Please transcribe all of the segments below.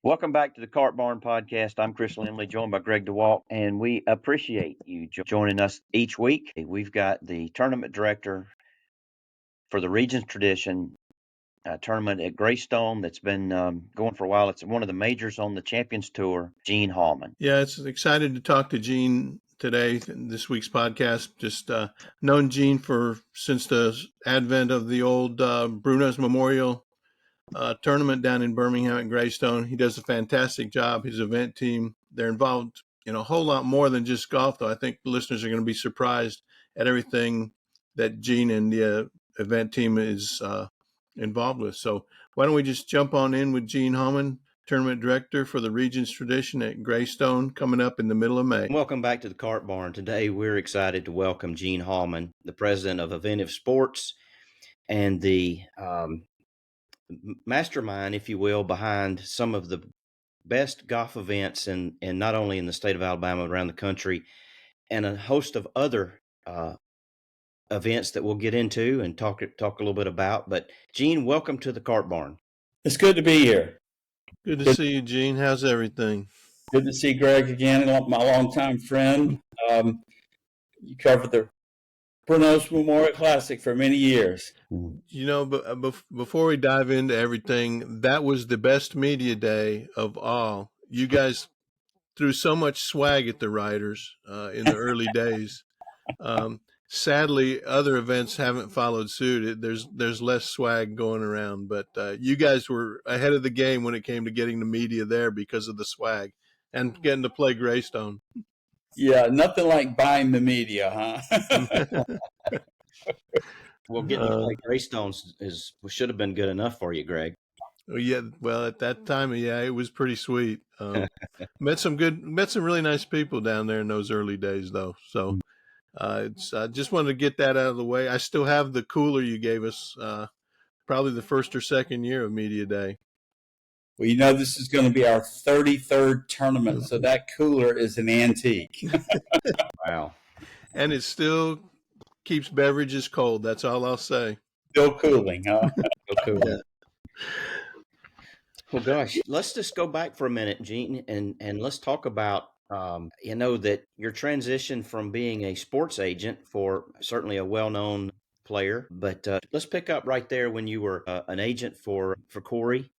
Welcome back to the Cart Barn Podcast. I'm Chris Lemley, joined by Greg Dewalt, and we appreciate you joining us each week. We've got the tournament director for the Regions Tradition tournament at Greystone that's been going for a while. It's one of the majors on the Champions Tour, Gene Hallman. Yeah, it's excited to talk to Gene today, this week's podcast. Just known Gene since the advent of the old Bruno's Memorial tournament down in Birmingham at Greystone. He does a fantastic job. His event team, they're involved in a whole lot more than just golf, though. I think listeners are going to be surprised at everything that Gene and the event team is involved with. So why don't we just jump on in with Gene Hallman, tournament director for the Regions Tradition at Greystone, coming up in the middle of May. Welcome back to the Cart Barn. Today we're excited to welcome Gene Hallman, the president of Eventive Sports and the mastermind, if you will, behind some of the best golf events and not only in the state of Alabama, but around the country, and a host of other events that we'll get into and talk a little bit about. But Gene, welcome to the Cart Barn. It's good to be here. Good to see you, Gene. How's everything? Good to see Gregg again, my longtime friend. You covered the Bruno's Memorial Classic for many years. You know, before we dive into everything, that was the best media day of all. You guys threw so much swag at the riders in the early days. Sadly, other events haven't followed suit. There's less swag going around, but you guys were ahead of the game when it came to getting the media there because of the swag and getting to play Greystone. Yeah, nothing like buying the media, huh? Well, getting to play Greystone should have been good enough for you, Greg. Yeah, well, at that time, yeah, it was pretty sweet. Met some really nice people down there in those early days, though. So I just wanted to get that out of the way. I still have the cooler you gave us, probably the first or second year of Media Day. Well, you know, this is going to be our 33rd tournament, so that cooler is an antique. Wow. And it still keeps beverages cold. That's all I'll say. Still cooling, huh? Still cooling. Yeah. Well, gosh, let's just go back for a minute, Gene, and let's talk about, that your transition from being a sports agent for certainly a well-known player, but let's pick up right there when you were an agent for Corey,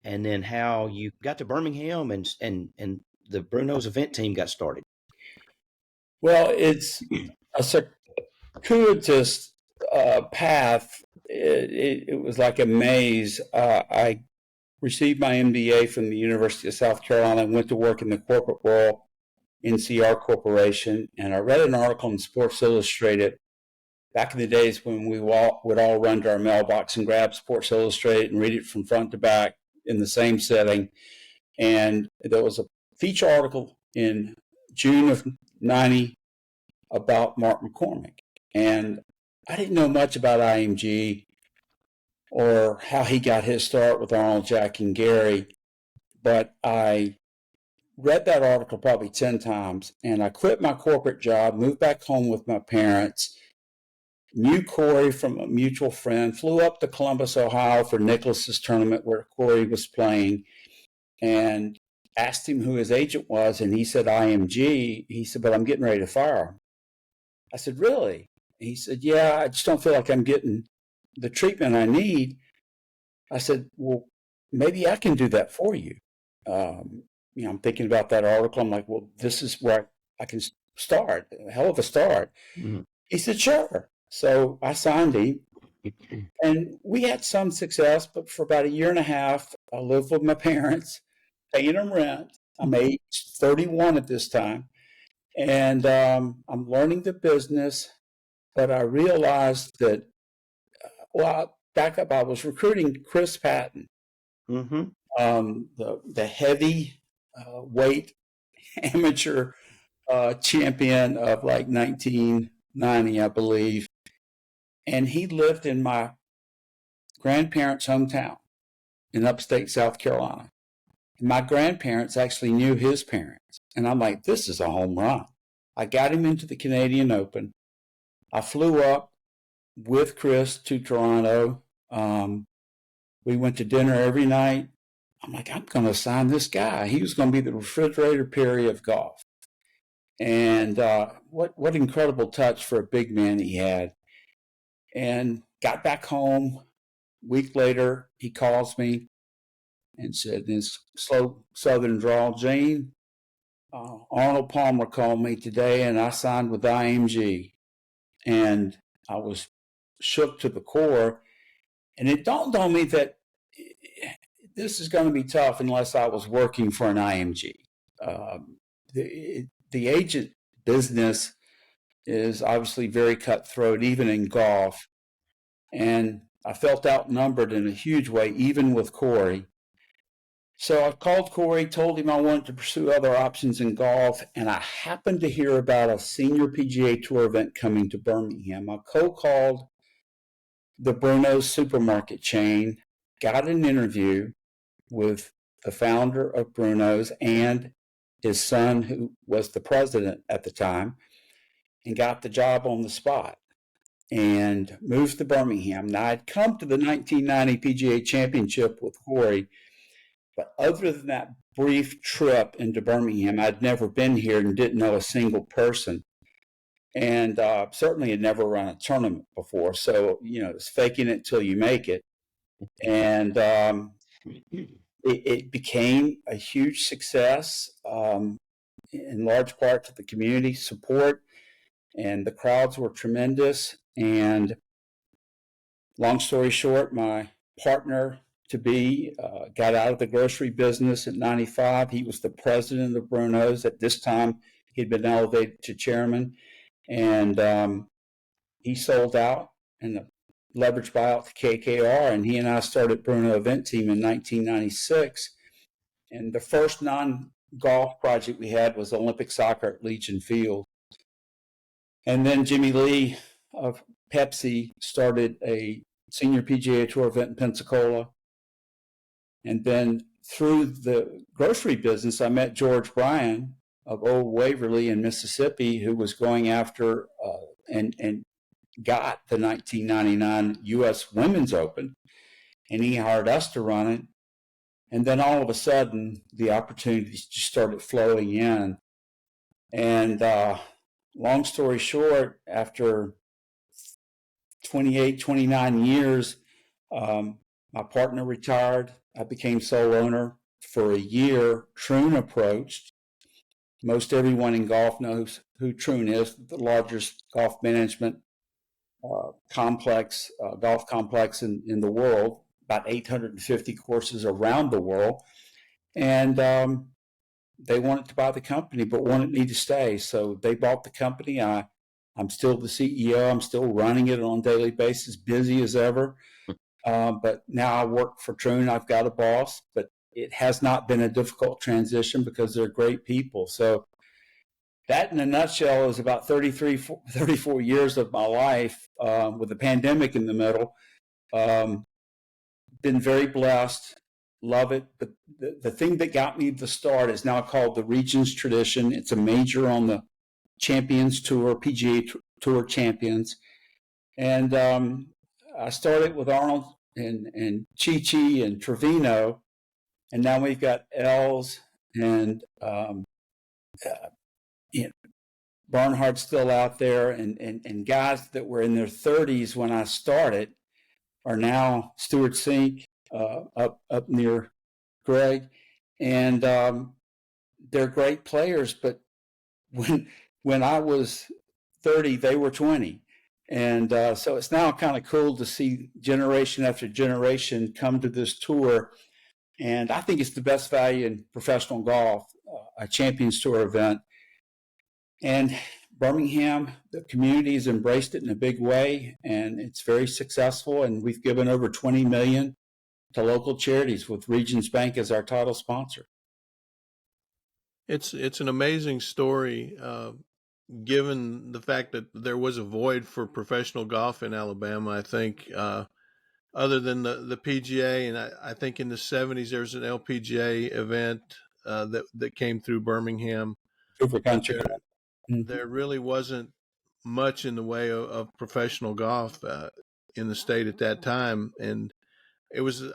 and then how you got to Birmingham and the Bruno's event team got started. Well, it's a circuitous path. It was like a maze. I received my MBA from the University of South Carolina and went to work in the corporate world, NCR Corporation, and I read an article in Sports Illustrated back in the days when we would all run to our mailbox and grab Sports Illustrated and read it from front to back in the same setting. And there was a feature article in June of 90 about Mark McCormick. And I didn't know much about IMG or how he got his start with Arnold, Jack, and Gary, but I read that article probably 10 times, and I quit my corporate job, moved back home with my parents, knew Corey from a mutual friend, flew up to Columbus, Ohio for Nicklaus's tournament where Corey was playing, and asked him who his agent was, and he said IMG. He said, but I'm getting ready to fire him. I said, really? He said, yeah, I just don't feel like I'm getting the treatment I need. I said, well, maybe I can do that for you. I'm thinking about that article. I'm like, well, this is where I can start. A hell of a start. Mm-hmm. He said, sure. So I signed him, and we had some success, but for about a year and a half, I lived with my parents, paying them rent. I'm age 31 at this time, and I'm learning the business, but I realized that, back up, I was recruiting Chris Patton, mm-hmm. The heavy weight amateur champion of like 1990, I believe. And he lived in my grandparents' hometown in upstate South Carolina. And my grandparents actually knew his parents. And I'm like, this is a home run. I got him into the Canadian Open. I flew up with Chris to Toronto. We went to dinner every night. I'm like, I'm going to sign this guy. He was going to be the Refrigerator Perry of golf. And what incredible touch for a big man he had. And got back home. A week later, he calls me and said in his slow Southern drawl, Gene, Arnold Palmer called me today and I signed with IMG. And I was shook to the core. And it dawned on me that this is going to be tough unless I was working for an IMG. The agent business is obviously very cutthroat, even in golf. And I felt outnumbered in a huge way, even with Corey. So I called Corey, told him I wanted to pursue other options in golf, and I happened to hear about a senior PGA Tour event coming to Birmingham. I called the Bruno's supermarket chain, got an interview with the founder of Bruno's and his son, who was the president at the time, and got the job on the spot and moved to Birmingham. Now, I'd come to the 1990 PGA Championship with Corey, but other than that brief trip into Birmingham, I'd never been here and didn't know a single person. And certainly had never run a tournament before. So, it's faking it till you make it. And it became a huge success, in large part to the community support. And the crowds were tremendous. And long story short, my partner to be got out of the grocery business at 95. He was the president of Bruno's. At this time, he'd been elevated to chairman. And he sold out in the leverage buyout to KKR. And he and I started Bruno Event Team in 1996. And the first non-golf project we had was Olympic soccer at Legion Field. And then Jimmy Lee of Pepsi started a senior PGA Tour event in Pensacola. And then through the grocery business, I met George Bryan of Old Waverly in Mississippi, who was going after and got the 1999 U.S. Women's Open. And he hired us to run it. And then all of a sudden, the opportunities just started flowing in. And long story short, after 28, 29 years, my partner retired. I became sole owner. For a year, Troon approached. Most everyone in golf knows who Troon is, the largest golf management complex, golf complex in the world, about 850 courses around the world. And they wanted to buy the company, but wanted me to stay. So they bought the company. I'm still the CEO. I'm still running it on a daily basis, busy as ever. But now I work for Troon. I've got a boss, but it has not been a difficult transition because they're great people. So that in a nutshell is about 34 years of my life with the pandemic in the middle. Been very blessed, love it. But the thing that got me the start is now called the Regions Tradition. It's a major on the Champions Tour, PGA Tour Champions. And I started with Arnold and Chi-Chi and Trevino. And now we've got Els and Barnhart's still out there, and guys that were in their 30s when I started are now Stuart Sink up near Gregg, and they're great players. But when I was 30, they were 20, and so it's now kind of cool to see generation after generation come to this tour. And I think it's the best value in professional golf, a Champions Tour event. And Birmingham, the community has embraced it in a big way, and it's very successful. And we've given over $20 million to local charities with Regions Bank as our title sponsor. It's an amazing story, given the fact that there was a void for professional golf in Alabama. I think other than the PGA, and I think in the 70s there was an LPGA event that came through Birmingham. Super country. There really wasn't much in the way of professional golf in the state at that time. And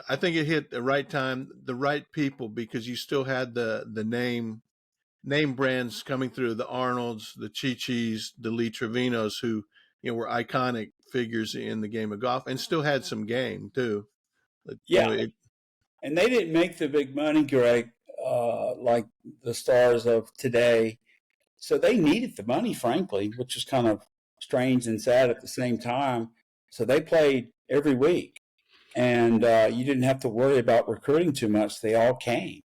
I think it hit the right time, the right people, because you still had the name brands coming through, the Arnolds, the Chi-Chis, the Lee Trevinos, who, were iconic figures in the game of golf and still had some game too. Yeah, and they didn't make the big money, Greg, like the stars of today. So they needed the money, frankly, which is kind of strange and sad at the same time. So they played every week, and you didn't have to worry about recruiting too much. They all came.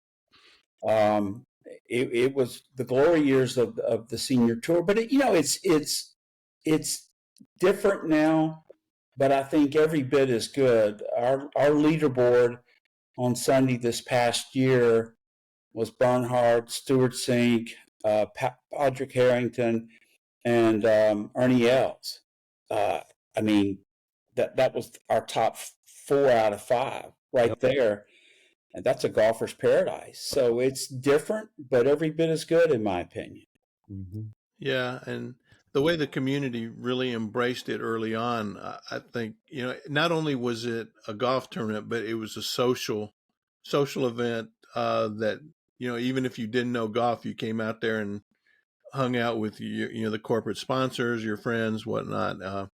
Um, it was the glory years of the senior tour, but it's different now. But I think every bit as good. Our leaderboard on Sunday this past year was Bernhard, Stuart Sink, Patrick Harrington, and Ernie Els. Uh, I mean, that was our top 4 out of 5 right there. And that's a golfer's paradise. So it's different, but every bit as good, in my opinion. Mm-hmm. Yeah, and the way the community really embraced it early on, I think, not only was it a golf tournament, but it was a social event that, even if you didn't know golf, you came out there and hung out with the corporate sponsors, your friends, whatnot.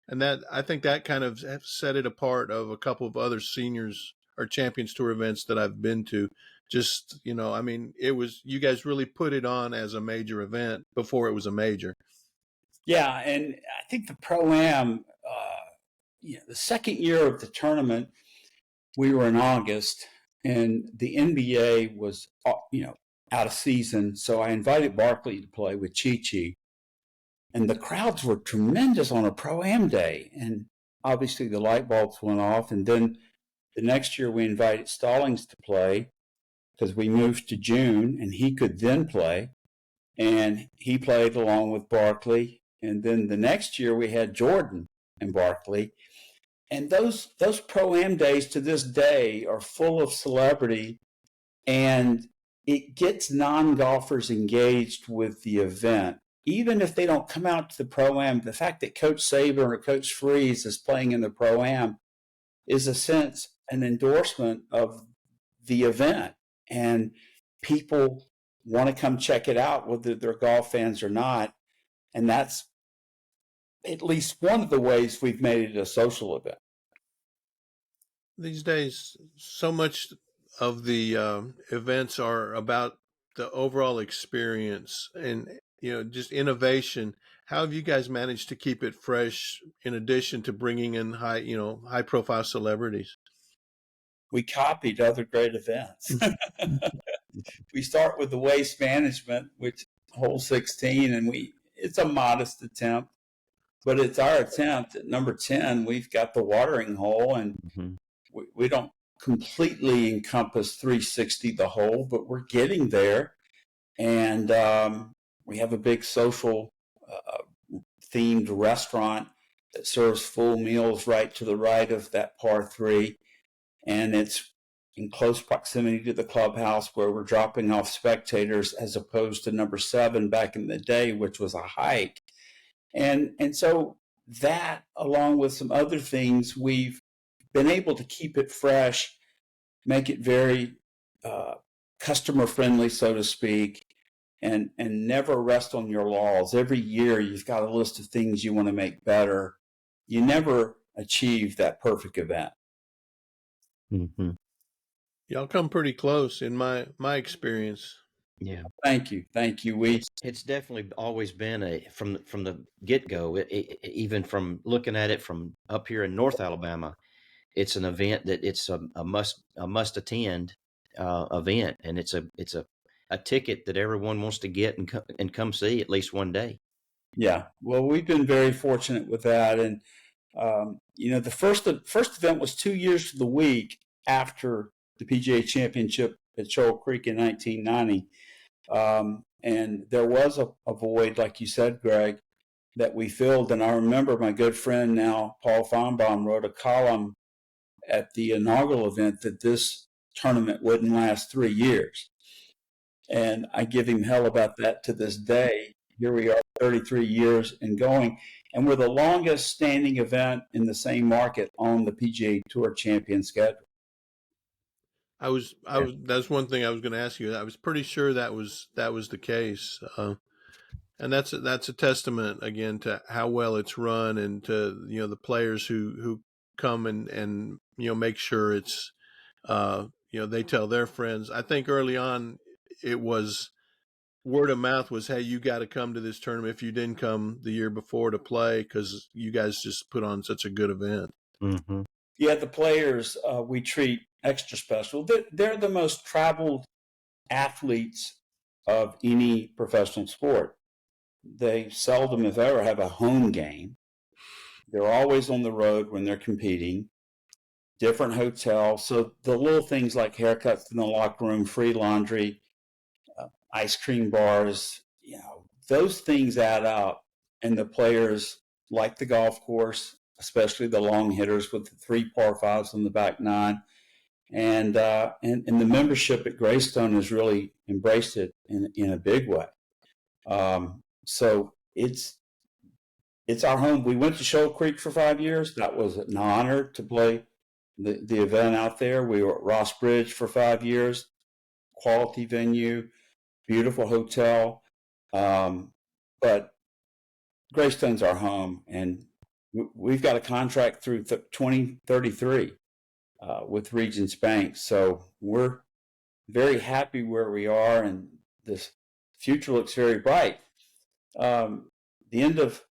And that, I think that kind of set it apart of a couple of other seniors or Champions Tour events that I've been to. Just, it was, you guys really put it on as a major event before it was a major. Yeah, and I think the Pro-Am, the second year of the tournament, we were in August, and the NBA was, out of season. So I invited Barkley to play with Chi-Chi. And the crowds were tremendous on a Pro-Am day. And obviously the light bulbs went off. And then the next year we invited Stallings to play because we moved to June and he could then play. And he played along with Barkley. And then the next year we had Jordan and Barkley. And those Pro-Am days to this day are full of celebrity, and it gets non-golfers engaged with the event. Even if they don't come out to the Pro-Am, the fact that Coach Saban or Coach Freeze is playing in the Pro-Am is a sense, an endorsement of the event. And people want to come check it out, whether they're golf fans or not. And that's at least one of the ways we've made it a social event. These days, so much of the events are about the overall experience and, just innovation. How have you guys managed to keep it fresh in addition to bringing in high profile celebrities? We copied other great events. We start with the waste management, which hole 16, and it's a modest attempt, but it's our attempt. At number 10, we've got the watering hole, and we don't completely encompass 360 the hole, but we're getting there. And we have a big social themed restaurant that serves full meals right to the right of that par 3. And it's in close proximity to the clubhouse where we're dropping off spectators, as opposed to number 7 back in the day, which was a hike. And so that, along with some other things, we've been able to keep it fresh, make it very customer friendly, so to speak, and never rest on your laurels. Every year you've got a list of things you want to make better. You never achieve that perfect event. Mm-hmm. Y'all come pretty close in my experience. Yeah. Thank you. It's definitely always been from the get-go, even from looking at it from up here in North Alabama, it's an event that it's a must attend event, and it's a ticket that everyone wants to get and come see at least one day. Yeah, well, we've been very fortunate with that, and the first event was 2 years to the week after the PGA Championship at Shoal Creek in 1990. And there was a void, like you said, Greg, that we filled. And I remember my good friend now, Paul Feinbaum, wrote a column at the inaugural event that this tournament wouldn't last 3 years. And I give him hell about that to this day. Here we are 33 years and going. And we're the longest standing event in the same market on the PGA Tour Champion schedule. That's one thing I was going to ask you. I was pretty sure that was the case. And that's a testament again to how well it's run, and to the players who come and make sure it's they tell their friends. I think early on it was word of mouth was, hey, you got to come to this tournament if you didn't come the year before to play, because you guys just put on such a good event. Mm-hmm. Yeah, the players we treat extra special. They're the most traveled athletes of any professional sport. They seldom, if ever, have a home game. They're always on the road when they're competing, different hotels. So the little things like haircuts in the locker room, free laundry, ice cream bars, those things add up. And the players like the golf course, especially the long hitters with the 3 par 5s on the back 9. And the membership at Greystone has really embraced it in a big way. So it's our home. We went to Shoal Creek for 5 years. That was an honor to play the event out there. We were at Ross Bridge for 5 years. Quality venue, beautiful hotel. But Greystone's our home, and we've got a contract through 2033 with Regions Bank. So we're very happy where we are, and this future looks very bright. The end of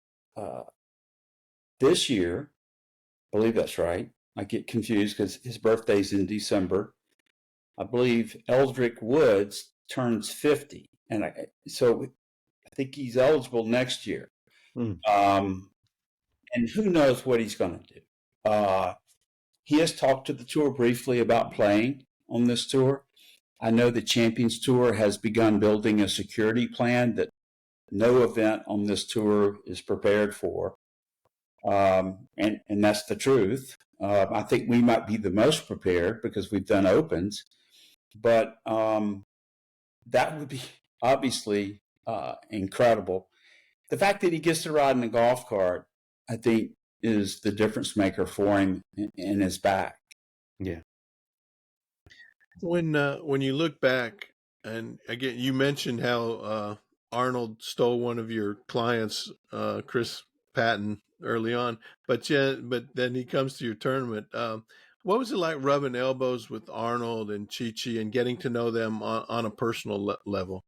this year, I believe that's right. I get confused because his birthday's in December. I believe Eldrick Woods turns 50, and so I think he's eligible next year. And who knows what he's going to do. He has talked to the tour briefly about playing on this tour. I know the Champions Tour has begun building a security plan that no event on this tour is prepared for. And that's the truth. I think we might be the most prepared because we've done opens, but that would be obviously incredible. The fact that he gets to ride in a golf cart, I think, is the difference maker for him in his back. Yeah. When you look back, and again, you mentioned how Arnold stole one of your clients, Chris Patton, early on, but then he comes to your tournament. What was it like rubbing elbows with Arnold and Chi-Chi and getting to know them on a personal level?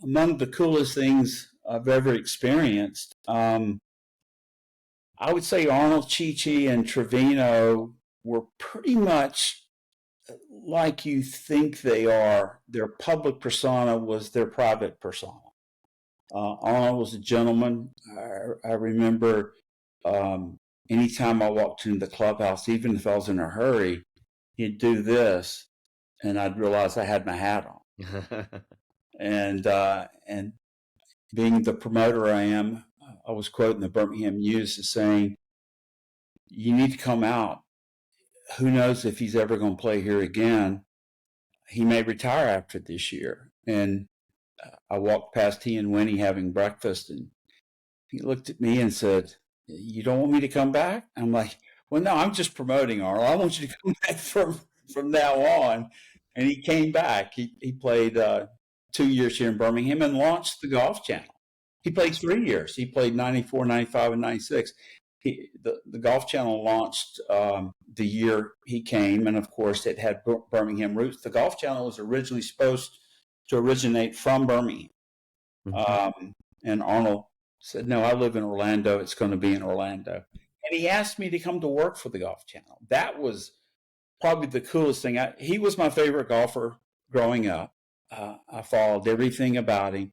Among the coolest things I've ever experienced, I would say Arnold, Chi-Chi, and Trevino were pretty much like you think they are. Their public persona was their private persona. Arnold was a gentleman. I remember anytime I walked into the clubhouse, even if I was in a hurry, he'd do this, and I'd realize I had my hat on. And being the promoter I am, I was quoting the Birmingham News as saying, "You need to come out. Who knows if he's ever going to play here again? He may retire after this year." And I walked past he and Winnie having breakfast, and he looked at me and said, "You don't want me to come back?" I'm like, "Well, no, I'm just promoting, Arnold. I want you to come back from now on." And he came back. He played 2 years here in Birmingham and launched the Golf Channel. He played 3 years. He played 94, 95, and 96. The Golf Channel launched the year he came, and of course it had Birmingham roots. The Golf Channel was originally supposed to originate from Birmingham. Mm-hmm. And Arnold said, "No, I live in Orlando. It's going to be in Orlando." And he asked me to come to work for the Golf Channel. That was probably the coolest thing. He was my favorite golfer growing up. I followed everything about him.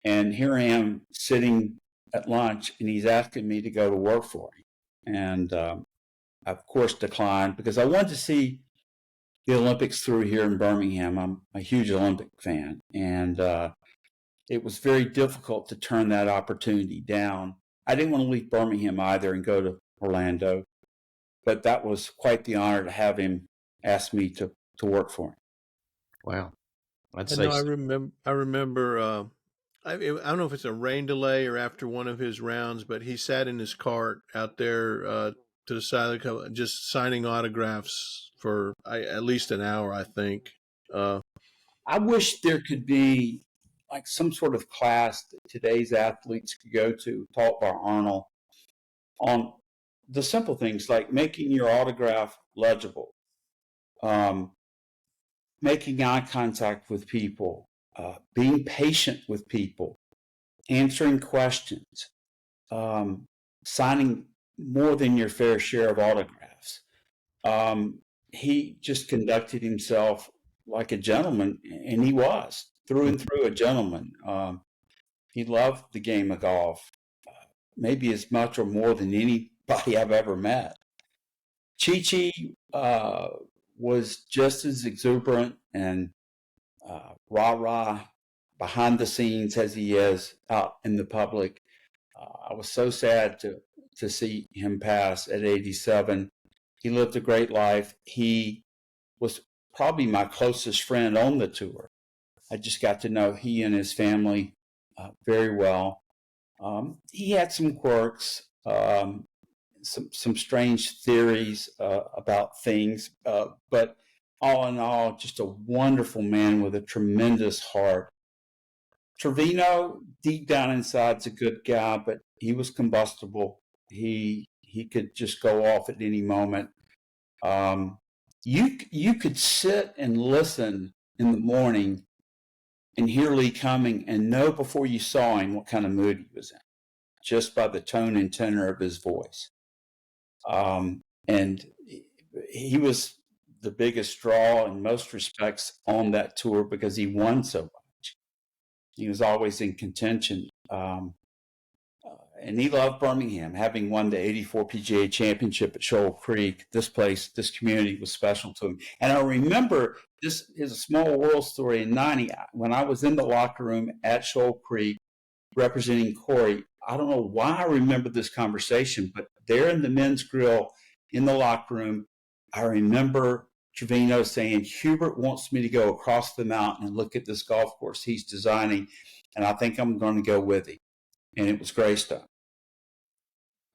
And here I am sitting at lunch, and he's asking me to go to work for him. And I, of course, declined because I wanted to see the Olympics through here in Birmingham. I'm a huge Olympic fan. And it was very difficult to turn that opportunity down. I didn't want to leave Birmingham either and go to Orlando. But that was quite the honor to have him ask me to work for him. Wow. I remember I don't know if it's a rain delay or after one of his rounds, but he sat in his cart out there to the side of the cover, just signing autographs for at least an hour, I think. I wish there could be like some sort of class that today's athletes could go to, taught by Arnold, on the simple things like making your autograph legible, um, making eye contact with people, being patient with people, answering questions, signing more than your fair share of autographs. He just conducted himself like a gentleman, and he was through and through a gentleman. He loved the game of golf, maybe as much or more than anybody I've ever met. Chi was just as exuberant and rah-rah behind the scenes as he is out in the public. I was so sad to see him pass at 87. He lived a great life. He was probably my closest friend on the tour. I just got to know he and his family very well. He had some quirks, some strange theories about things, but all in all, just a wonderful man with a tremendous heart. Trevino, deep down inside, is a good guy, but he was combustible. He could just go off at any moment. You could sit and listen in the morning and hear Lee coming and know before you saw him what kind of mood he was in, just by the tone and tenor of his voice. And he was the biggest draw in most respects on that tour because he won so much. He was always in contention. And he loved Birmingham, having won the 84 PGA Championship at Shoal Creek. This community was special to him. And I remember, this is a small world story, in 90, when I was in the locker room at Shoal Creek representing Corey. I don't know why I remember this conversation, but there in the men's grill in the locker room, I remember Trevino saying, Hubert wants me to go across the mountain and look at this golf course he's designing, and I think I'm going to go with him. And it was Greystone.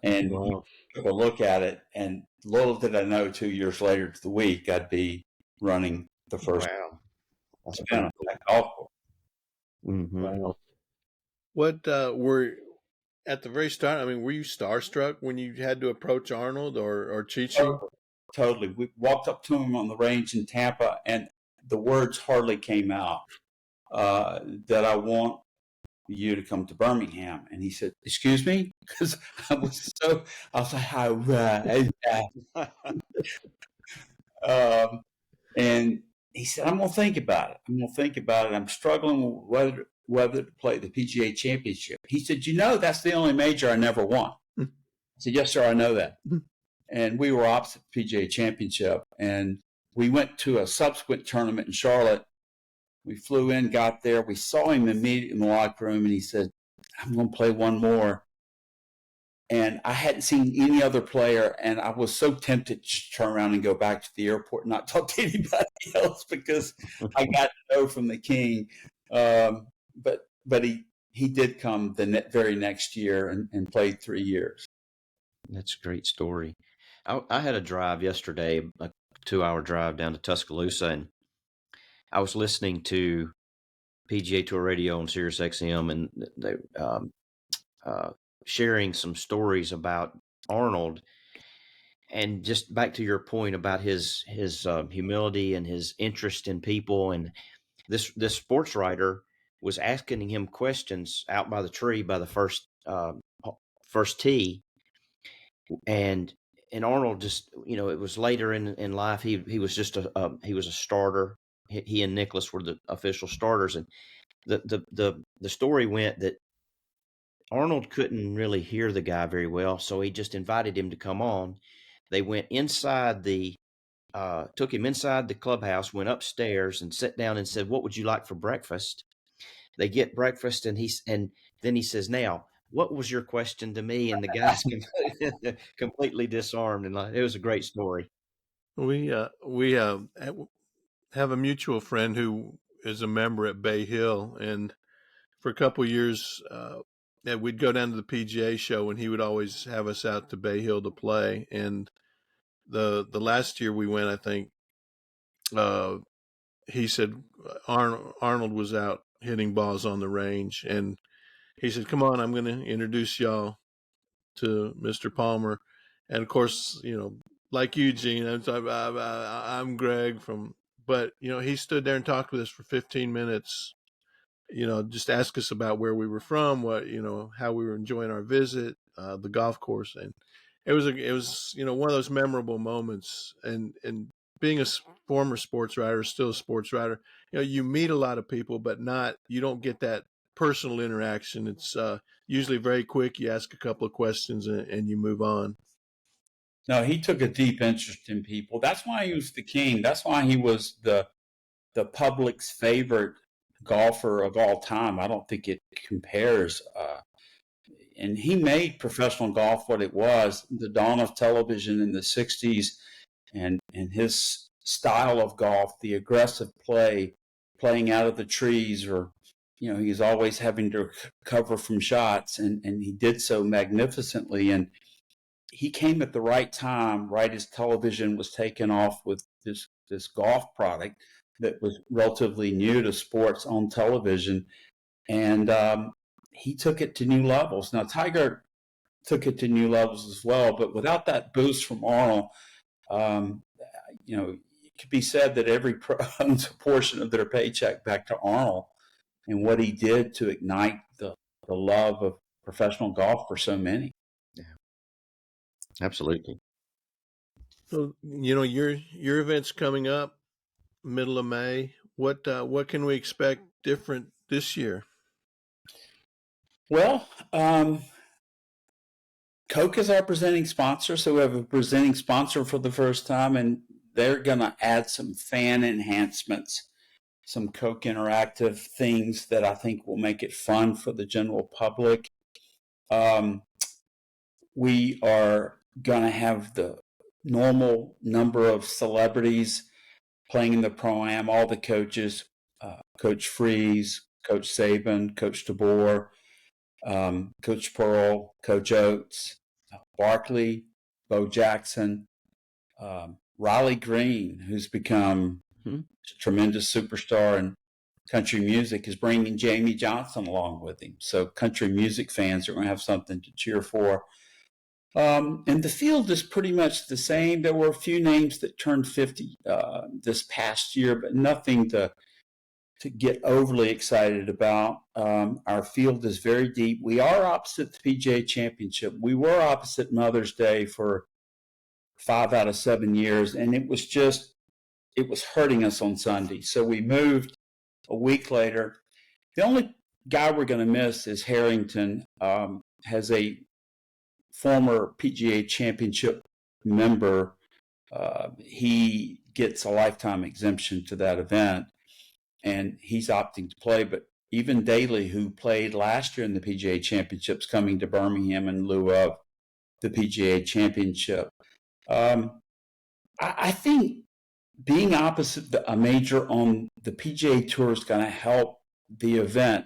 And Wow. took a look at it, and little did I know, 2 years later to the week, I'd be running the first Wow. That's event pretty on that golf course. Mm-hmm. Wow. What were at the very start? I mean, were you starstruck when you had to approach Arnold or Chi-Chi? Totally. We walked up to him on the range in Tampa, and the words hardly came out that I want you to come to Birmingham. And he said, excuse me? Because I was like, all right. And he said, I'm going to think about it. I'm struggling with whether to play the PGA Championship. He said, that's the only major I never won. I said, yes, sir, I know that. And we were opposite the PGA Championship. And we went to a subsequent tournament in Charlotte. We flew in, got there. We saw him immediately in the locker room, and he said, I'm going to play one more. And I hadn't seen any other player, and I was so tempted to just turn around and go back to the airport and not talk to anybody else because I got to know from the king. But he did come the very next year and played 3 years. That's a great story. I had a drive yesterday, a 2-hour drive down to Tuscaloosa, and I was listening to PGA Tour Radio on Sirius XM, and they sharing some stories about Arnold. And just back to your point about his humility and his interest in people, and this sports writer was asking him questions out by the tree by the first tee, and Arnold just, it was later in life. He was just he was a starter. He and Nicholas were the official starters, and the story went that Arnold couldn't really hear the guy very well, so he just invited him to come on. They went inside took him inside the clubhouse, went upstairs and sat down and said, "What would you like for breakfast?" They get breakfast, and then he says, "Now, what was your question to me?" And the guy's completely disarmed, and it was a great story. We have a mutual friend who is a member at Bay Hill, and for a couple of years, that we'd go down to the PGA show, and he would always have us out to Bay Hill to play. And the last year we went, I think, he said Arnold was out hitting balls on the range, and he said, "Come on, I'm going to introduce y'all to Mr. Palmer." And of course, like you, Gene, I'm Gregg but he stood there and talked with us for 15 minutes. Just ask us about where we were from, how we were enjoying our visit, the golf course, and it was one of those memorable moments. And being a former sports writer, still a sports writer, you meet a lot of people, but you don't get that personal interaction. It's usually very quick. You ask a couple of questions and you move on. No, he took a deep interest in people. That's why he was the king. That's why he was the public's favorite golfer of all time. I don't think it compares. And he made professional golf what it was, the dawn of television in the 60s, and his style of golf, the aggressive play, playing out of the trees, or he's always having to cover from shots, and he did so magnificently. And he came at the right time, right as television was taking off with this golf product that was relatively new to sports on television. And he took it to new levels. Now, Tiger took it to new levels as well, but without that boost from Arnold, it could be said that every pro owns a portion of their paycheck back to Arnold and what he did to ignite the love of professional golf for so many. Yeah, absolutely. So, your event's coming up middle of May. What can we expect different this year? Well, Coke is our presenting sponsor, so we have a presenting sponsor for the first time, and they're going to add some fan enhancements, some Coke interactive things that I think will make it fun for the general public. We are going to have the normal number of celebrities playing in the Pro-Am, all the coaches, Coach Freeze, Coach Saban, Coach DeBoer, Coach Pearl, Coach Oates, Barkley, Bo Jackson, Riley Green, who's become a tremendous superstar in country music, is bringing Jamie Johnson along with him. So country music fans are going to have something to cheer for. And the field is pretty much the same. There were a few names that turned 50 this past year, but nothing to get overly excited about. Our field is very deep. We are opposite the PGA Championship. We were opposite Mother's Day for 5 out of 7 years, and it was hurting us on Sunday. So we moved a week later. The only guy we're going to miss is Harrington, has a former PGA Championship member. He gets a lifetime exemption to that event, and he's opting to play. But even Daly, who played last year in the PGA Championships, coming to Birmingham in lieu of the PGA Championship. I think being opposite a major on the PGA Tour is going to help the event.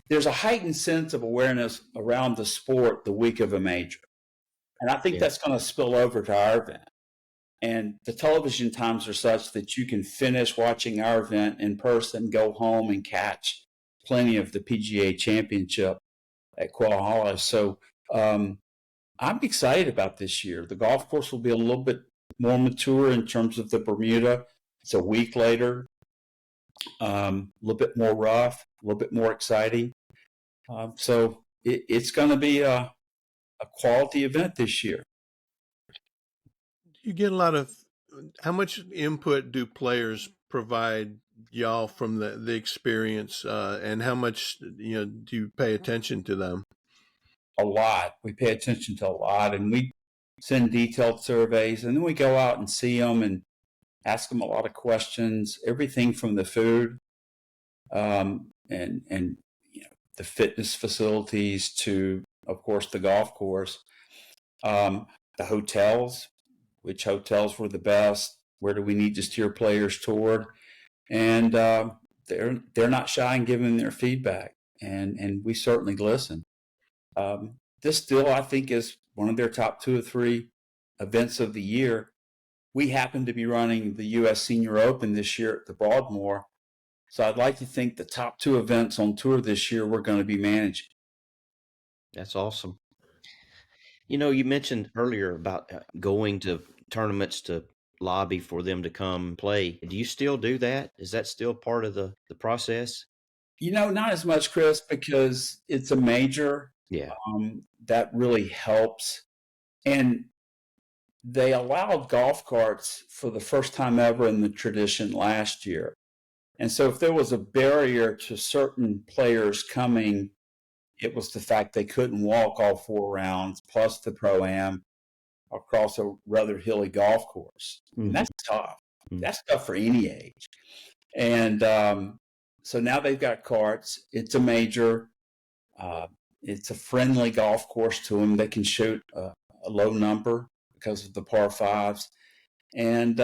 There's a heightened sense of awareness around the sport the week of a major. And I think that's going to spill over to our event. And the television times are such that you can finish watching our event in person, go home and catch plenty of the PGA Championship at Quail Hollow. So I'm excited about this year. The golf course will be a little bit more mature in terms of the Bermuda. It's a week later, a little bit more rough, a little bit more exciting. So it's going to be a quality event this year. You get a lot of, how much input do players provide y'all from the experience, and how much do you pay attention to them? A lot. We pay attention to a lot, and we send detailed surveys, and then we go out and see them and ask them a lot of questions. Everything from the food, and the fitness facilities to, of course, the golf course, the hotels. Which hotels were the best? Where do we need to steer players toward? And they're not shy in giving their feedback. and we certainly listen. This still, I think, is one of their top 2 or 3 events of the year. We happen to be running the U.S. Senior Open this year at the Broadmoor, so I'd like to think the top 2 events on tour this year we're going to be managing. That's awesome. You mentioned earlier about going to tournaments to lobby for them to come play. Do you still do that? Is that still part of the process? Not as much, Chris, because it's a major. Yeah. That really helps. And they allowed golf carts for the first time ever in the tradition last year. And so if there was a barrier to certain players coming, it was the fact they couldn't walk all 4 rounds, plus the Pro-Am across a rather hilly golf course. And that's tough. That's tough for any age. And so now they've got carts. It's a major. It's a friendly golf course to them. They can shoot a low number because of the par 5s. And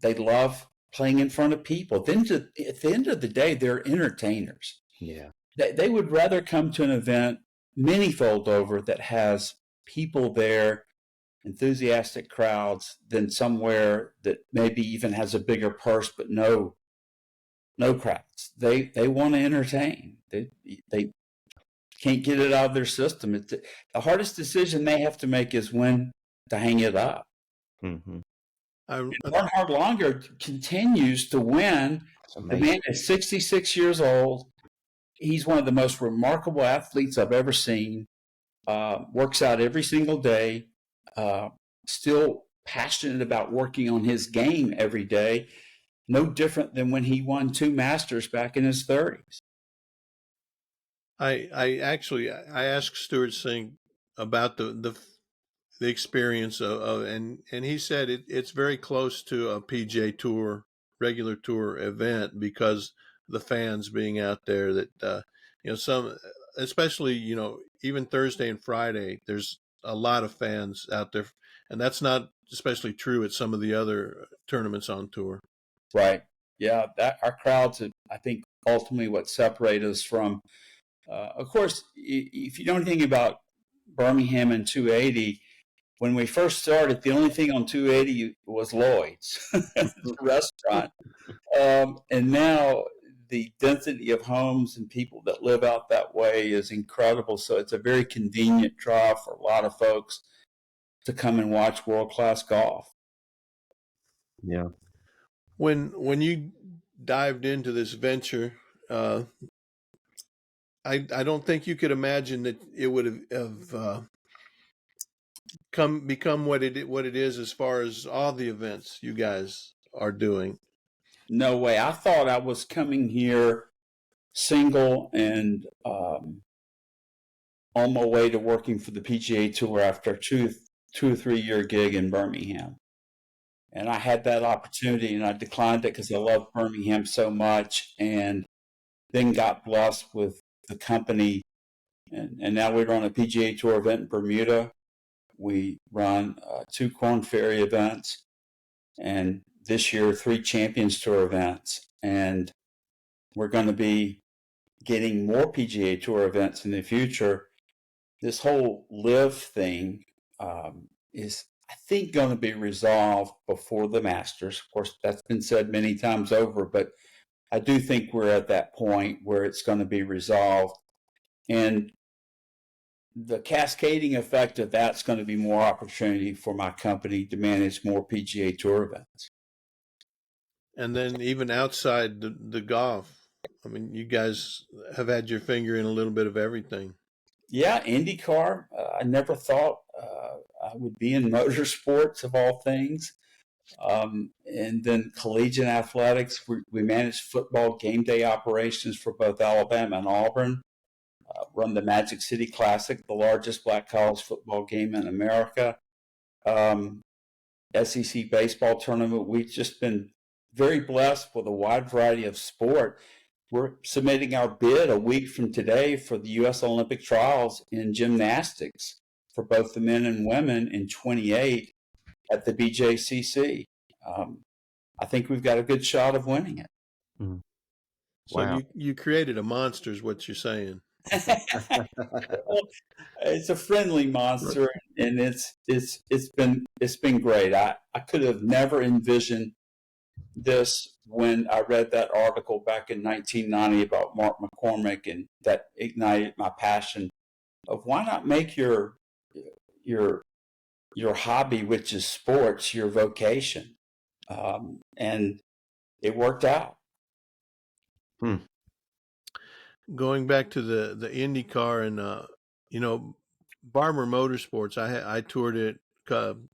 they love playing in front of people. At the end of the day, they're entertainers. Yeah. They would rather come to an event, many-fold over, that has people there, enthusiastic crowds, than somewhere that maybe even has a bigger purse but no crowds. They want to entertain. They can't get it out of their system. The hardest decision they have to make is when to hang it up. Mm-hmm. Bernhard Langer continues to win. The man is 66 years old. He's one of the most remarkable athletes I've ever seen. Works out every single day. Still passionate about working on his game every day. No different than when he won 2 Masters back in his 30s. I asked Stuart Singh about the experience of and he said it's very close to a PGA Tour regular tour event because the fans being out there that some, especially even Thursday and Friday, there's a lot of fans out there, and that's not especially true at some of the other tournaments on tour. Right. Yeah, our crowds, I think, ultimately what separate us from. Of course, if you know anything about Birmingham and 280, when we first started, the only thing on 280 was Lloyd's, the restaurant. And now the density of homes and people that live out that way is incredible. So it's a very convenient draw for a lot of folks to come and watch world-class golf. Yeah. When you dived into this venture, I don't think you could imagine that it would have become what it is as far as all the events you guys are doing. No way. I thought I was coming here single and on my way to working for the PGA Tour after a 2 or 3 year gig in Birmingham. And I had that opportunity and I declined it because I love Birmingham so much, and then got blessed with the company. And now we run a PGA Tour event in Bermuda. We run 2 Korn Ferry events, and this year 3 Champions Tour events. And we're going to be getting more PGA Tour events in the future. This whole live thing is, I think, going to be resolved before the Masters. Of course, that's been said many times over, but I do think we're at that point where it's going to be resolved. And the cascading effect of that's going to be more opportunity for my company to manage more PGA Tour events. And then even outside the golf, I mean, you guys have had your finger in a little bit of everything. Yeah, IndyCar. I never thought I would be in motorsports of all things. And then collegiate athletics. We manage football game day operations for both Alabama and Auburn. Run the Magic City Classic, the largest black college football game in America. SEC baseball tournament. We've just been very blessed with a wide variety of sport. We're submitting our bid a week from today for the U.S. Olympic trials in gymnastics for both the men and women in 28 at the BJCC. I think we've got a good shot of winning it. So Wow. you created a monster, is what you're saying. Well, it's a friendly monster, and it's been great. I could have never envisioned this when I read that article back in 1990 about Mark McCormick, and that ignited my passion of why not make your your hobby, which is sports, your vocation, and it worked out. Hmm. Going back to the IndyCar and Barber Motorsports, I toured it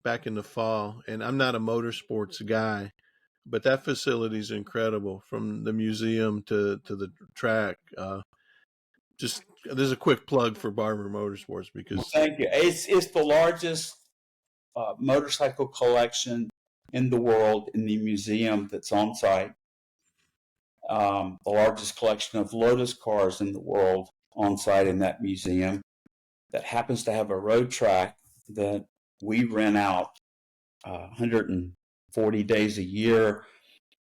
back in the fall, and I'm not a motorsports guy, but that facility is incredible, from the museum to the track. Just there's a quick plug for Barber Motorsports Well, because thank you. It's the largest motorcycle collection in the world in the museum that's on site. The largest collection of Lotus cars in the world on site in that museum, that happens to have a road track that we rent out 140 days a year.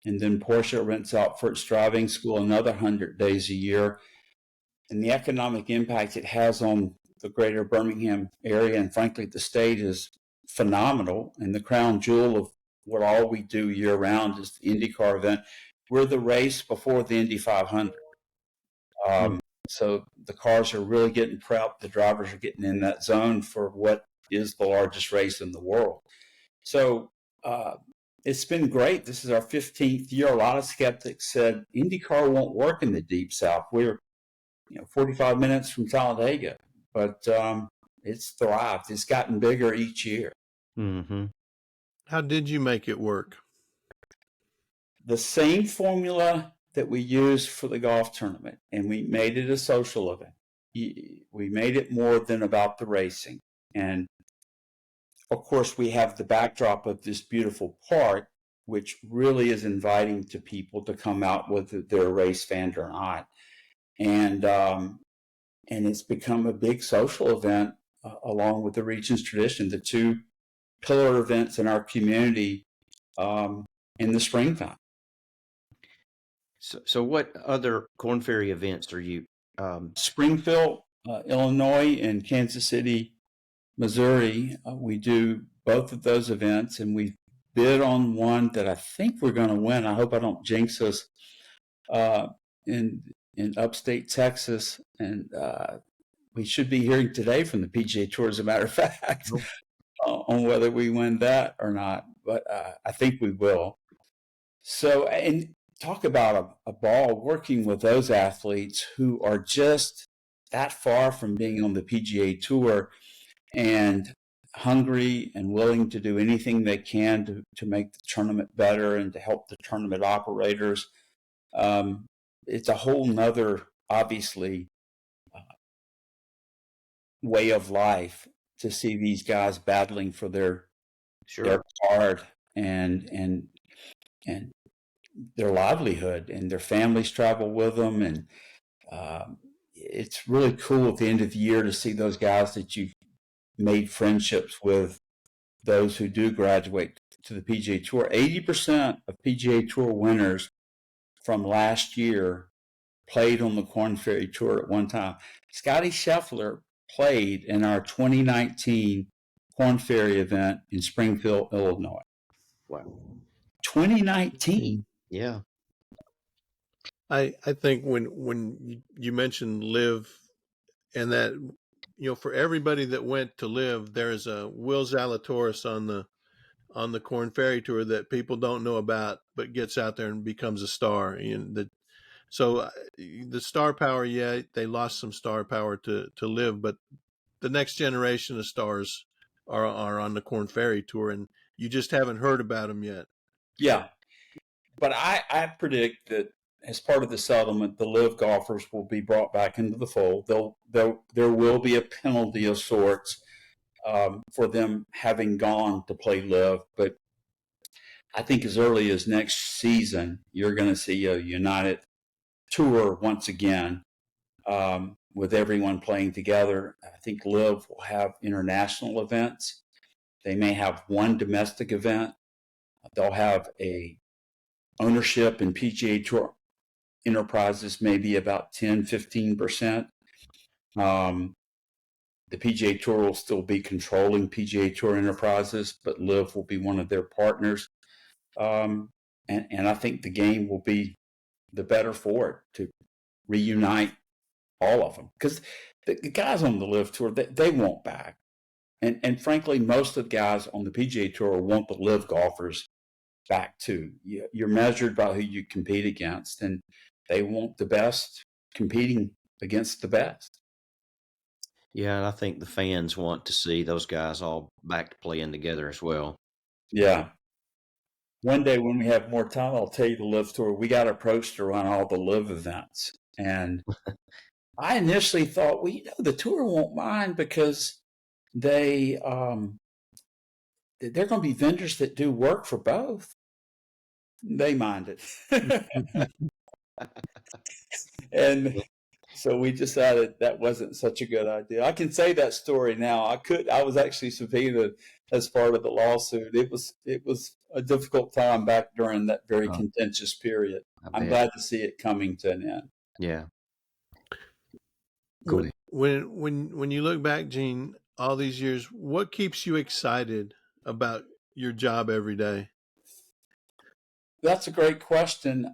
And then Porsche rents out for its driving school another 100 days a year. And the economic impact it has on the greater Birmingham area and frankly the state is phenomenal. And the crown jewel of what all we do year round is the IndyCar event. We're the race before the Indy 500. So the cars are really getting prepped. The drivers are getting in that zone for what is the largest race in the world. So it's been great. This is our 15th year. A lot of skeptics said IndyCar won't work in the Deep South. We're 45 minutes from Talladega, but it's thrived. It's gotten bigger each year. Mm-hmm. how did you make it work? The same formula that we used for the golf tournament, and we made it a social event. We made it more than about the racing. And of course, we have the backdrop of this beautiful park, which really is inviting to people to come out whether they're a race fan or not. And it's become a big social event along with the region's tradition, the two pillar events in our community in the springtime. So what other Corn Ferry events are you? Springfield, Illinois, and Kansas City, Missouri, we do both of those events, and we bid on one that I think we're going to win. I hope I don't jinx us in upstate Texas, and we should be hearing today from the PGA Tour, as a matter of fact, on whether we win that or not. But I think we will. So, and talk about a ball working with those athletes who are just that far from being on the PGA Tour and hungry and willing to do anything they can to make the tournament better and to help the tournament operators. It's a whole nother, obviously, way of life to see these guys battling for their card and their livelihood, and their families travel with them. And it's really cool at the end of the year to see those guys that you've made friendships with, those who do graduate to the PGA Tour. 80% of PGA Tour winners from last year played on the Corn Ferry Tour at one time. Scotty Scheffler played in our 2019 Corn Ferry event in Springfield, Illinois. Wow. 2019. Yeah. I think when you mentioned Live, and that for everybody that went to Live, there's a Will Zalatoris on the Corn Ferry Tour that people don't know about, but gets out there and becomes a star. So the star power, they lost some star power to Live, but the next generation of stars are on the Corn Ferry Tour, and you just haven't heard about them yet. Yeah, but I predict that as part of the settlement, the Live golfers will be brought back into the fold. There will be a penalty of sorts for them having gone to play Live, but I think as early as next season, you're going to see a United Tour once again, with everyone playing together. I think Live will have international events. They may have one domestic event. They'll have a ownership in PGA Tour enterprises maybe about 10, 15%. The PGA Tour will still be controlling PGA Tour enterprises, but Liv will be one of their partners. And I think the game will be the better for it to reunite all of them. Because the guys on the Liv Tour, they won't back. And frankly, most of the guys on the PGA Tour want the Liv golfers back too. You're measured by who you compete against, and they want the best competing against the best. Yeah, and I think the fans want to see those guys all back to playing together as well. Yeah. One day when we have more time, I'll tell you the Liv Tour. We got approached to run all the Liv events. And I initially thought, well, the tour won't mind because they're going to be vendors that do work for both. They minded. And so we decided that wasn't such a good idea. I can say that story now. I was actually subpoenaed as part of the lawsuit. It was a difficult time back during that very contentious period. I'm glad to see it coming to an end. Yeah. When you look back, Gene, all these years, what keeps you excited about your job every day? That's a great question.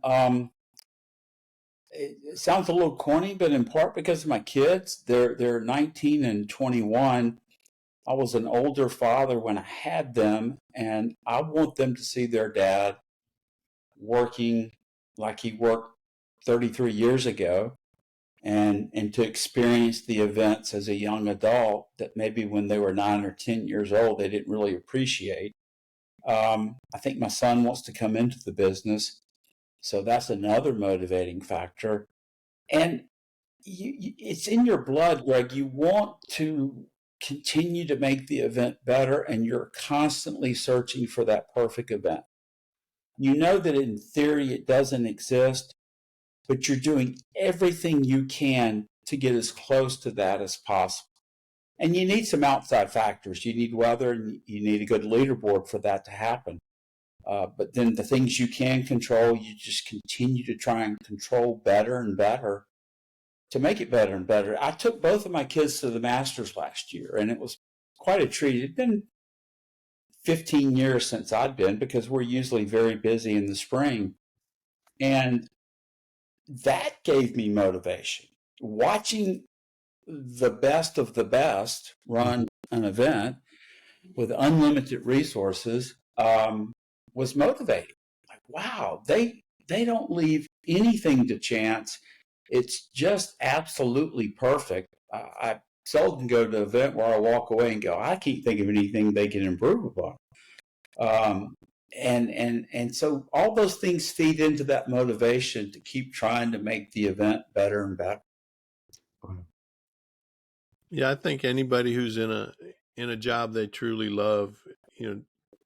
It sounds a little corny, but in part because of my kids. They're 19 and 21. I was an older father when I had them, and I want them to see their dad working like he worked 33 years ago, and to experience the events as a young adult that maybe when they were 9 or 10 years old, they didn't really appreciate. I think my son wants to come into the business, so that's another motivating factor. And it's in your blood, Gregg. You want to continue to make the event better, and you're constantly searching for that perfect event. You know that in theory it doesn't exist, but you're doing everything you can to get as close to that as possible. And you need some outside factors. You need weather, and you need a good leaderboard for that to happen. But then the things you can control, you just continue to try and control better and better to make it better and better. I took both of my kids to the Masters last year, and it was quite a treat. It'd been 15 years since I'd been, because we're usually very busy in the spring. And that gave me motivation. Watching the best of the best run an event with unlimited resources was motivating. Like, wow, they don't leave anything to chance. It's just absolutely perfect. I seldom go to an event where I walk away and go, I can't think of anything they can improve upon. And so all those things feed into that motivation to keep trying to make the event better and better. Yeah, I think anybody who's in a job they truly love,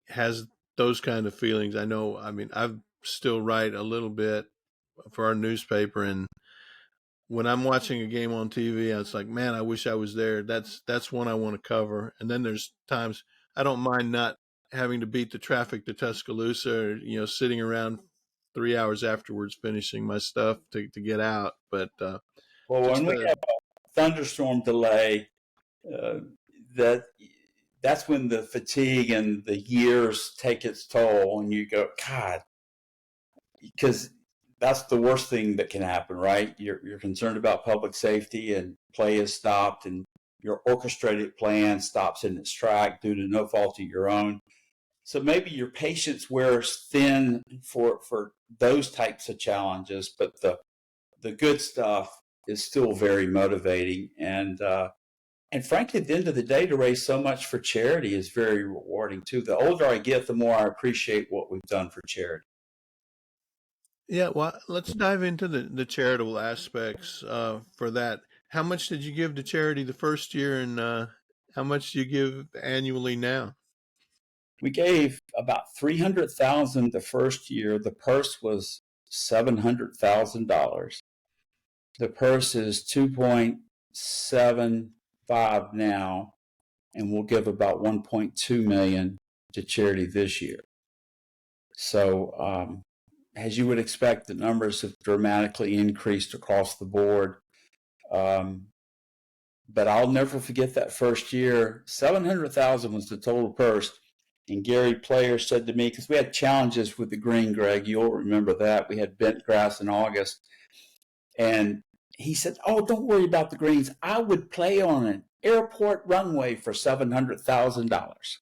has those kind of feelings. I know. I mean, I still write a little bit for our newspaper, and when I'm watching a game on TV, it's like, man, I wish I was there. That's one I want to cover. And then there's times I don't mind not having to beat the traffic to Tuscaloosa, or, sitting around 3 hours afterwards finishing my stuff to get out. But well, when we have a thunderstorm delay, that's when the fatigue and the years take its toll, and you go, God, because that's the worst thing that can happen, right? You're concerned about public safety, and play is stopped, and your orchestrated plan stops in its track due to no fault of your own. So maybe your patience wears thin for those types of challenges, but the good stuff is still very motivating. And frankly, at the end of the day, to raise so much for charity is very rewarding too. The older I get, the more I appreciate what we've done for charity. Yeah, well, let's dive into the charitable aspects for that. How much did you give to charity the first year, and how much do you give annually now? We gave about $300,000 the first year. The purse was $700,000. The purse is 2.75 now, and we'll give about 1.2 million to charity this year. So as you would expect, the numbers have dramatically increased across the board. But I'll never forget that first year. 700,000 was the total purse. And Gary Player said to me, because we had challenges with the green, Greg, you'll remember that. We had bent grass in August. And he said, "Oh, don't worry about the greens. I would play on an airport runway for $700,000.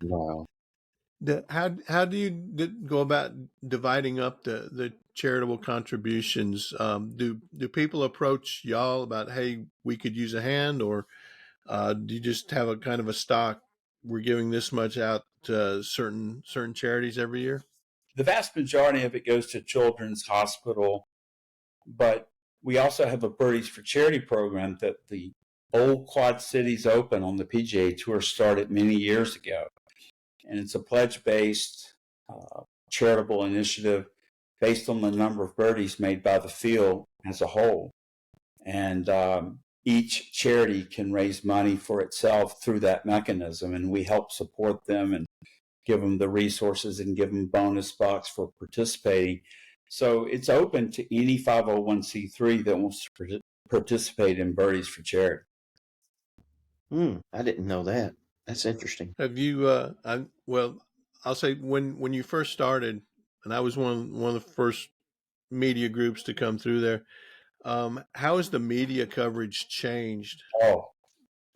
Wow. How do you go about dividing up the charitable contributions? Do people approach y'all about, hey, we could use a hand, or do you just have a kind of a stock? We're giving this much out to certain charities every year. The vast majority of it goes to Children's Hospital, but we also have a Birdies for Charity program that the old Quad Cities Open on the PGA Tour started many years ago. And it's a pledge-based charitable initiative based on the number of birdies made by the field as a whole. And each charity can raise money for itself through that mechanism, and we help support them and give them the resources and give them bonus bucks for participating. So it's open to any 501c3 that wants to participate in Birdies for Charity. I didn't know that. That's interesting. Have you? Well, I'll say when you first started, and I was one of the first media groups to come through there. How has the media coverage changed? Oh,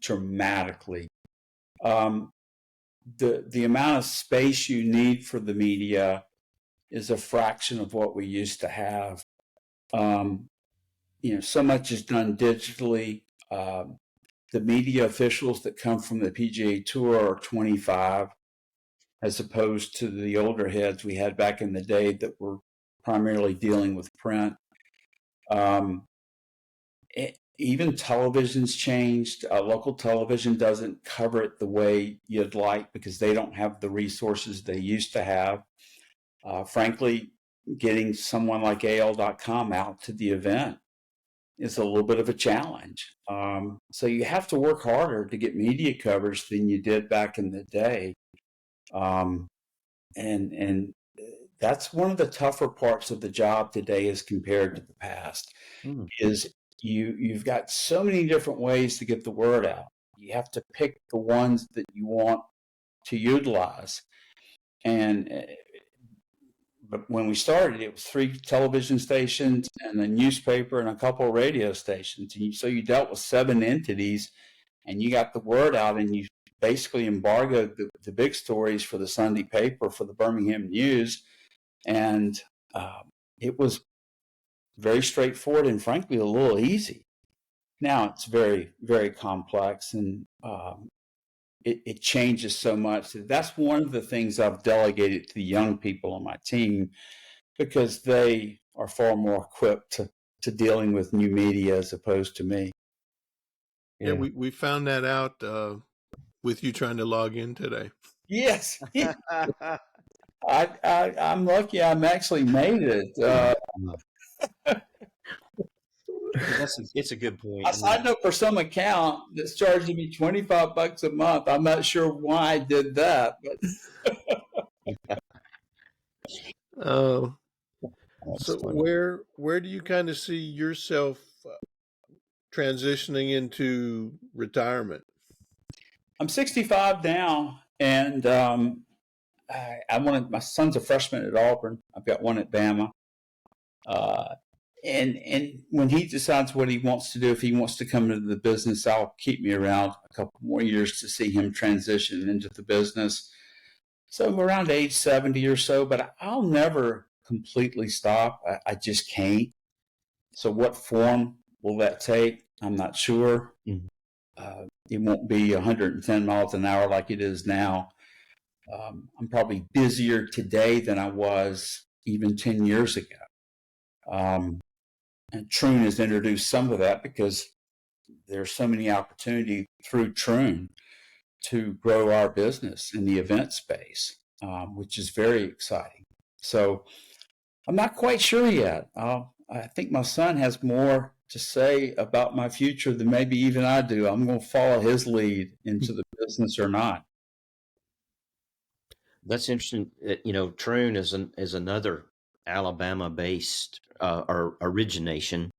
dramatically. The amount of space you need for the media is a fraction of what we used to have. So much is done digitally. The media officials that come from the PGA Tour are 25, as opposed to the older heads we had back in the day that were primarily dealing with print. Even television's changed. Local television doesn't cover it the way you'd like because they don't have the resources they used to have. Frankly, getting someone like AL.com out to the event is a little bit of a challenge. So you have to work harder to get media coverage than you did back in the day. And that's one of the tougher parts of the job today as compared to the past, is you've got so many different ways to get the word out. You have to pick the ones that you want to utilize. But when we started, it was 3 television stations and a newspaper and a couple of radio stations. So you dealt with 7 entities, and you got the word out, and you basically embargoed the big stories for the Sunday paper, for the Birmingham News. And it was very straightforward and frankly a little easy. Now it's very, very complex, and it changes so much. That's one of the things I've delegated to the young people on my team, because they are far more equipped to dealing with new media as opposed to me. Yeah, we found that out with you trying to log in today. Yes. I'm lucky I'm actually made it. It's a good point. I signed up for some account that's charging me $25 a month. I'm not sure why I did that, but So funny. where do you kind of see yourself transitioning into retirement? I'm 65 now, and I wanted, my son's a freshman at Auburn. I've got one at Bama. And when he decides what he wants to do, if he wants to come into the business, I'll keep me around a couple more years to see him transition into the business. So I'm around age 70 or so, but I'll never completely stop. I just can't. So what form will that take? I'm not sure. It won't be 110 miles an hour like it is now. I'm probably busier today than I was even 10 years ago. And Troon has introduced some of that because there's so many opportunities through Troon to grow our business in the event space, which is very exciting. So I'm not quite sure yet. I think my son has more to say about my future than maybe even I do. I'm going to follow his lead into the business or not. That's interesting. Troon is another Alabama-based or origination.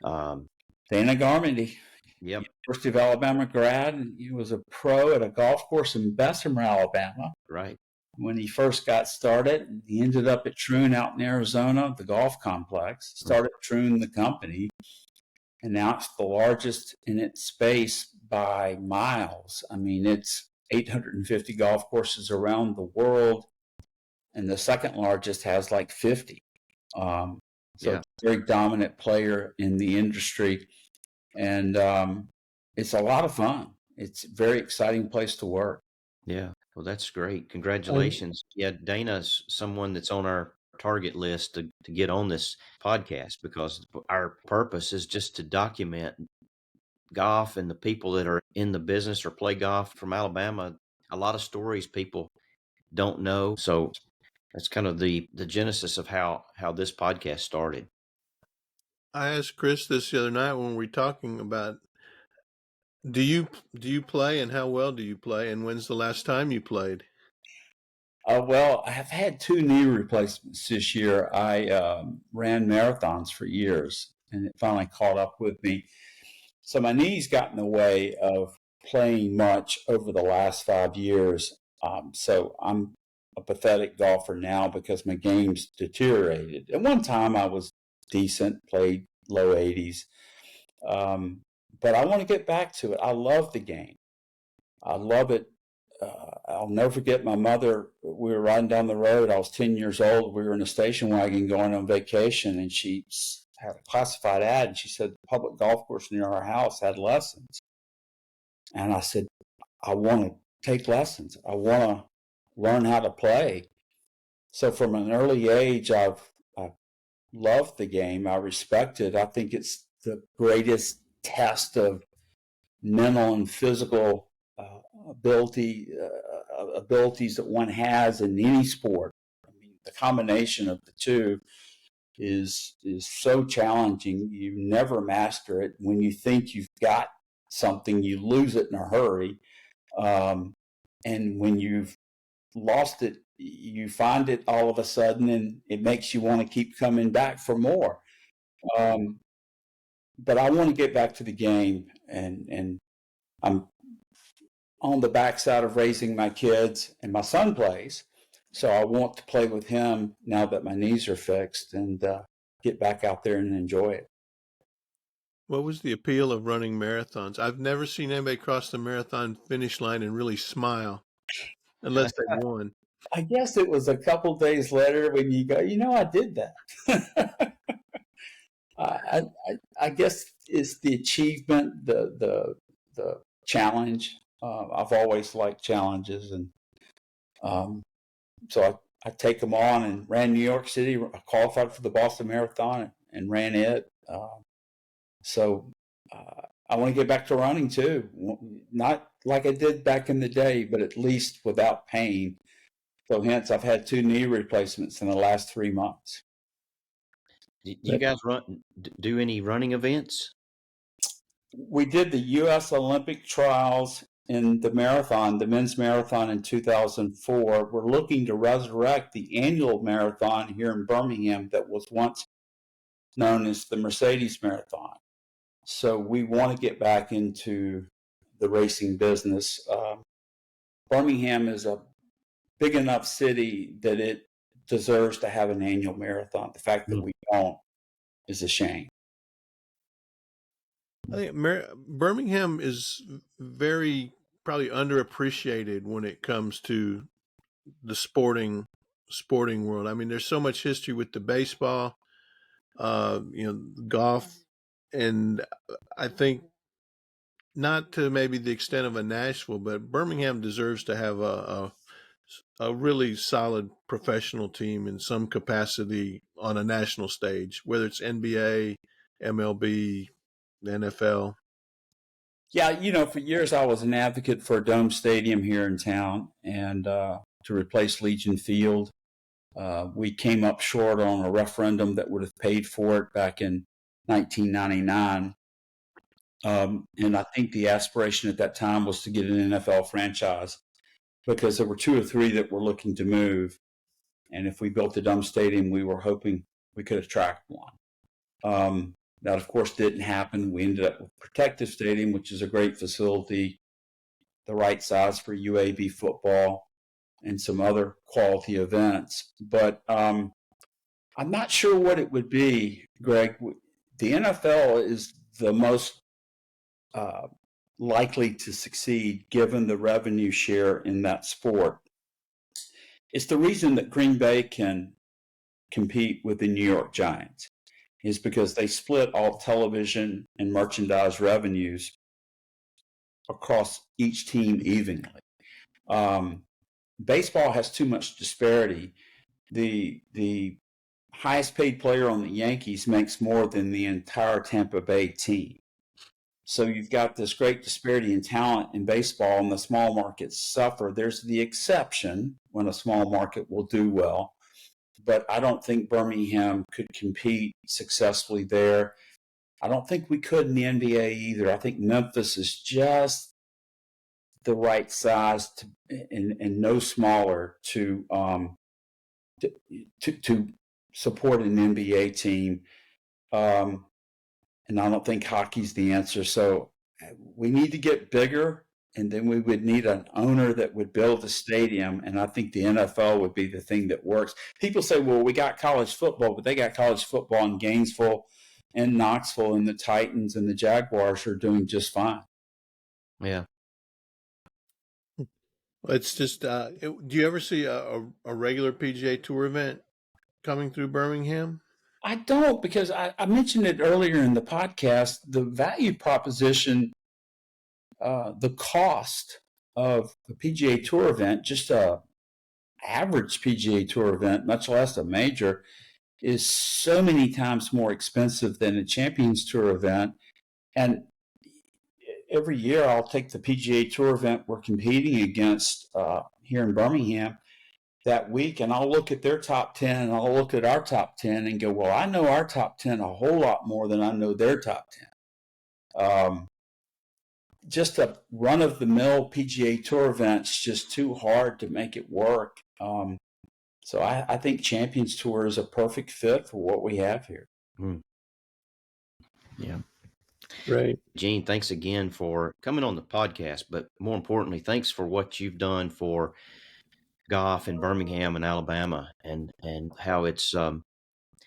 Dana Garmody, Yep. University of Alabama grad. He was a pro at a golf course in Bessemer, Alabama. Right. When he first got started, he ended up at Troon out in Arizona, the golf complex. Started Troon, the company, and now it's the largest in its space by miles. I mean, it's 850 golf courses around the world, and the second largest has like 50. So Yeah. it's a very dominant player in the industry, and it's a lot of fun. It's a very exciting place to work. Yeah. Well, that's great. Congratulations. Yeah, Dana's someone that's on our target list to get on this podcast, because our purpose is just to document golf and the people that are in the business or play golf from Alabama. A lot of stories people don't know. So that's kind of the genesis of how this podcast started. I asked Chris this the other night when we were talking about, do you play, and how well do you play, and when's the last time you played? Well, I have had 2 knee replacements this year. I ran marathons for years, and it finally caught up with me. So my knees got in the way of playing much over the last 5 years. So I'm a pathetic golfer now because my game's deteriorated. At one time, I was decent, played low 80s. But I want to get back to it. I love the game. I love it. I'll never forget my mother. We were riding down the road. I was 10 years old. We were in a station wagon going on vacation, and she had a classified ad, and she said the public golf course near our house had lessons. And I said, I want to take lessons. I want to learn how to play. So from an early age, I loved the game. I respect it. I think it's the greatest test of mental and physical abilities that one has in any sport. I mean, the combination of the two is so challenging. You never master it. When you think you've got something, you lose it in a hurry. And when you've lost it, you find it all of a sudden, and it makes you want to keep coming back for more. But I want to get back to the game, and I'm on the backside of raising my kids, and my son plays. So I want to play with him now that my knees are fixed, and get back out there and enjoy it. What was the appeal of running marathons? I've never seen anybody cross the marathon finish line and really smile, unless they won. I guess it was a couple days later when you go, I did that. I guess it's the achievement, the challenge. I've always liked challenges, and so I take them on, and ran New York City. I qualified for the Boston Marathon and ran it. So I want to get back to running too, not like I did back in the day, but at least without pain. So hence, I've had 2 knee replacements in the last 3 months. Do you guys do any running events? We did the U.S. Olympic trials in the marathon, the men's marathon in 2004. We're looking to resurrect the annual marathon here in Birmingham that was once known as the Mercedes Marathon. So we want to get back into the racing business. Birmingham is a big enough city that it deserves to have an annual marathon. The fact that we don't is a shame. I think Birmingham is very probably underappreciated when it comes to the sporting world. I mean, there's so much history with the baseball, golf, and I think not to maybe the extent of a Nashville, but Birmingham deserves to have a really solid professional team in some capacity on a national stage, whether it's NBA, MLB, NFL. Yeah, for years I was an advocate for a dome stadium here in town, and to replace Legion Field. We came up short on a referendum that would have paid for it back in 1999. And I think the aspiration at that time was to get an NFL franchise. because there were 2 or 3 that were looking to move. And if we built a dumb stadium, we were hoping we could attract one. That, of course, didn't happen. We ended up with Protective Stadium, which is a great facility, the right size for UAB football and some other quality events. But I'm not sure what it would be, Greg. The NFL is the most likely to succeed given the revenue share in that sport. It's the reason that Green Bay can compete with the New York Giants, is because they split all television and merchandise revenues across each team evenly. Baseball has too much disparity. The highest paid player on the Yankees makes more than the entire Tampa Bay team. So you've got this great disparity in talent in baseball, and the small markets suffer. There's the exception when a small market will do well, but I don't think Birmingham could compete successfully there. I don't think we could in the NBA either. I think Memphis is just the right size and no smaller to support an NBA team. And I don't think hockey's the answer. So we need to get bigger, and then we would need an owner that would build a stadium. And I think the NFL would be the thing that works. People say, well, we got college football, but they got college football in Gainesville and Knoxville, and the Titans and the Jaguars are doing just fine. Yeah. It's just, do you ever see a regular PGA Tour event coming through Birmingham? I don't, because I mentioned it earlier in the podcast, the value proposition, the cost of a PGA Tour event, just a average PGA Tour event, much less a major, is so many times more expensive than a Champions Tour event. And every year I'll take the PGA Tour event we're competing against here in Birmingham that week, and I'll look at their top 10 and I'll look at our top 10 and go, well, I know our top 10 a whole lot more than I know their top 10. Just a run-of-the-mill PGA Tour event's just too hard to make it work. So I think Champions Tour is a perfect fit for what we have here. Yeah. Right. Gene, thanks again for coming on the podcast, but more importantly, thanks for what you've done for golf in Birmingham and Alabama, and how it's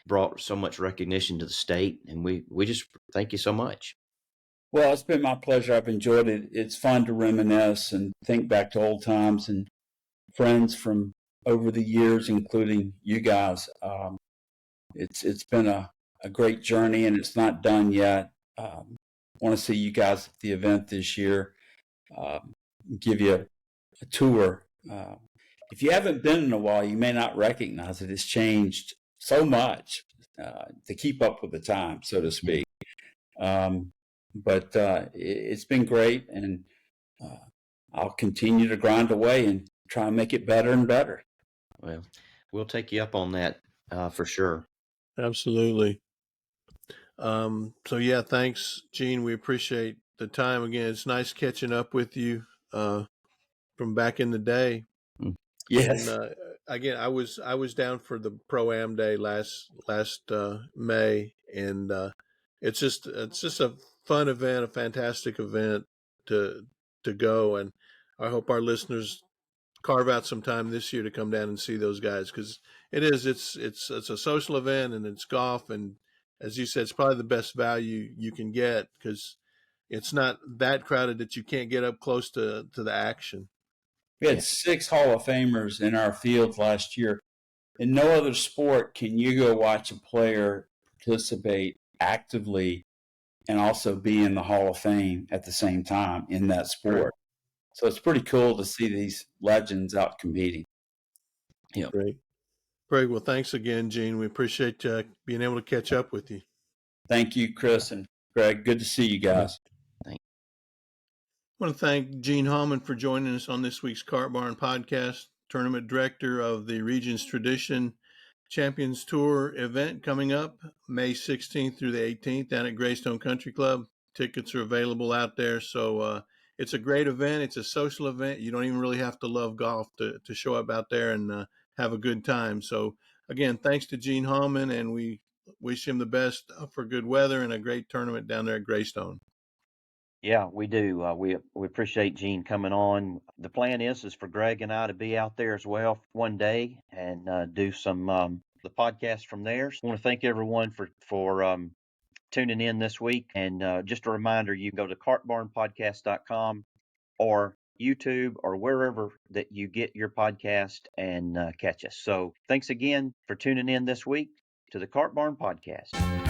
brought so much recognition to the state. And we just thank you so much. Well, it's been my pleasure. I've enjoyed it. It's fun to reminisce and think back to old times and friends from over the years, including you guys. It's been a great journey, and it's not done yet. I want to see you guys at the event this year, give you a tour. If you haven't been in a while, you may not recognize it. It's changed so much to keep up with the time, so to speak. But it's been great, and I'll continue to grind away and try and make it better and better. Well, we'll take you up on that for sure. Absolutely. So yeah, thanks, Gene. We appreciate the time again. It's nice catching up with you from back in the day. Yes. And again, I was down for the Pro-Am Day last May, and it's just a fun event, a fantastic event to go, and I hope our listeners carve out some time this year to come down and see those guys, because it's a social event, and it's golf, and as you said, it's probably the best value you can get because it's not that crowded that you can't get up close to the action. We had 6 Hall of Famers in our field last year. In no other sport can you go watch a player participate actively and also be in the Hall of Fame at the same time in that sport. So it's pretty cool to see these legends out competing. Yeah. Great. Well, thanks again, Gene. We appreciate being able to catch up with you. Thank you, Chris and Greg. Good to see you guys. I want to thank Gene Hallman for joining us on this week's Cart Barn podcast, tournament director of the Regions Tradition Champions Tour event coming up May 16th through the 18th down at Greystone Country Club. Tickets are available out there, so it's a great event. It's a social event. You don't even really have to love golf to show up out there and have a good time. So again, thanks to Gene Hallman, and we wish him the best for good weather and a great tournament down there at Greystone. Yeah, we do. We appreciate Gene coming on. The plan is for Gregg and I to be out there as well one day and do some the podcast from there. So I want to thank everyone for tuning in this week. And just a reminder, you can go to cartbarnpodcast.com or YouTube or wherever that you get your podcast and catch us. So thanks again for tuning in this week to the Cart Barn Podcast.